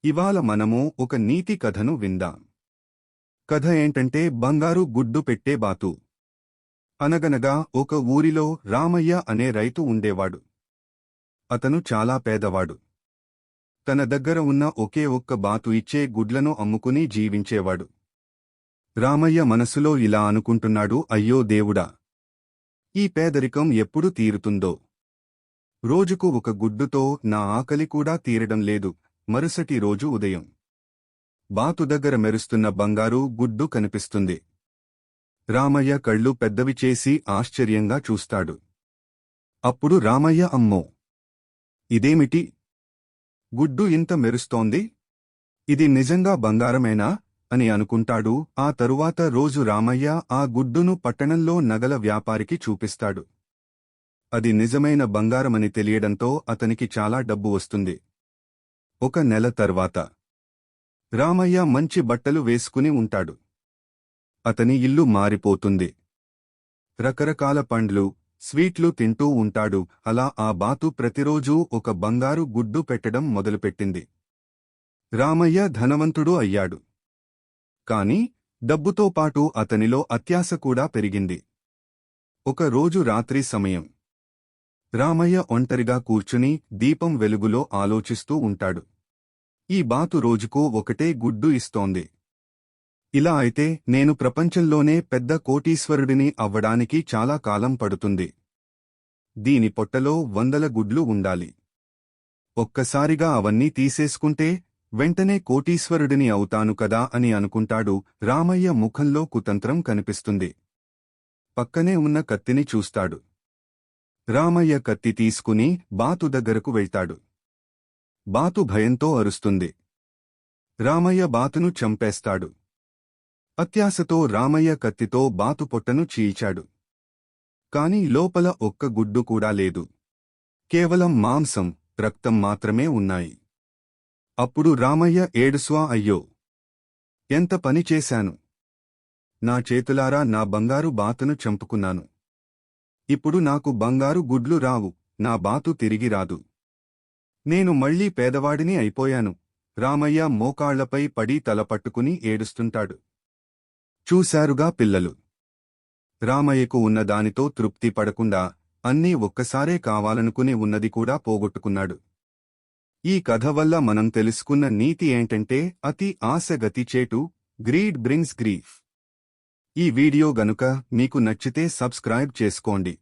ఇవాళ మనము ఒక నీతి కథను విందాం. కథ ఏంటంటే బంగారు గుడ్డు పెట్టే బాతు. అనగనగా ఒక ఊరిలో రామయ్య అనే రైతు ఉండేవాడు. అతను చాలా పేదవాడు. తన దగ్గర ఉన్న ఒకే ఒక్క బాతు ఇచ్చే గుడ్లను అమ్ముకుని జీవించేవాడు. రామయ్య మనసులో ఇలా అనుకుంటున్నాడు, అయ్యో దేవుడా! ఈ పేదరికం ఎప్పుడు తీరుతుందో? రోజుకు ఒక గుడ్డుతో నా ఆకలి కూడా తీరడం లేదు. మరుసటి రోజు ఉదయం బాతు దగ్గర మెరుస్తున్న బంగారు గుడ్డు కనిపిస్తుంది. రామయ్య కళ్ళు పెద్దవి చేసి ఆశ్చర్యంగా చూస్తాడు. అప్పుడు రామయ్య, అమ్మో! ఇదేమిటి? గుడ్డు ఇంత మెరుస్తోంది? ఇది నిజంగా బంగారమేనా అని అనుకుంటాడు. ఆ తరువాత రోజు రామయ్య ఆ గుడ్డును పట్టణంలో నగల వ్యాపారికి చూపిస్తాడు. అది నిజమైన బంగారమని తెలియడంతో అతనికి చాలా డబ్బు వస్తుంది. ఒక నెల తర్వాత రామయ్య మంచి బట్టలు వేసుకుని ఉంటాడు. అతని ఇల్లు మారిపోతుంది. రకరకాల పండ్లు, స్వీట్లు తింటూ ఉంటాడు. అలా ఆ బాతు ప్రతిరోజూ ఒక బంగారు గుడ్డు పెట్టడం మొదలుపెట్టింది. రామయ్య ధనవంతుడు అయ్యాడు. కాని డబ్బుతో పాటు అతనిలో అత్యాశ కూడా పెరిగింది. ఒక రోజు రాత్రి సమయం రామయ్య ఒంటరిగా కూర్చుని దీపం వెలుగులో ఆలోచిస్తూ ఉంటాడు. ఈ బాతు రోజుకో ఒకటే గుడ్డు ఇస్తోంది. ఇలా అయితే నేను ప్రపంచంలోనే పెద్ద కోటీశ్వరుడిని అవ్వడానికి చాలా కాలం పడుతుంది. దీని పొట్టలో 100 గుడ్లు ఉండాలి. ఒక్కసారిగా అవన్నీ తీసేసుకుంటే వెంటనే కోటీశ్వరుడిని అవుతాను కదా అని అనుకుంటాడు. రామయ్య ముఖంలో కుతంత్రం కనిపిస్తుంది. పక్కనే ఉన్న కత్తిని చూస్తాడు. రామయ్య కత్తి తీసుకుని బాతు దగ్గరకు వెళ్తాడు. బాతు భయంతో అరుస్తుంది. రామయ్య బాతును చంపేస్తాడు. అత్యాశతో రామయ్య కత్తితో బాతు పొట్టను చీల్చాడు. కాని లోపల ఒక్క గుడ్డు కూడా లేదు. కేవలం మాంసం, రక్తం మాత్రమే ఉన్నాయి. అప్పుడు రామయ్య ఏడుస్వా, అయ్యో! ఎంత పని చేశాను! నా చేతులారా నా బంగారు బాతును చంపుకున్నాను. ఇప్పుడు నాకు బంగారు గుడ్లు రావు, నా బాతు తిరిగి రాదు. నేను మళ్లీ పేదవాడిని అయిపోయాను. రామయ్య మోకాళ్లపై పడి తలపట్టుకుని ఏడుస్తుంటాడు. చూశారుగా పిల్లలు! రామయ్యకు ఉన్నదానితో తృప్తి పడకుండా అన్నీ ఒక్కసారే కావాలనుకుని ఉన్నది కూడా పోగొట్టుకున్నాడు. ఈ కథ వల్ల మనం తెలుసుకున్న నీతి ఏంటంటే అతి ఆశ గతిచేటు, గ్రీడ్ బ్రింగ్స్ గ్రీఫ్. ఈ వీడియో గనుక మీకు నచ్చితే సబ్స్క్రైబ్ చేసుకోండి.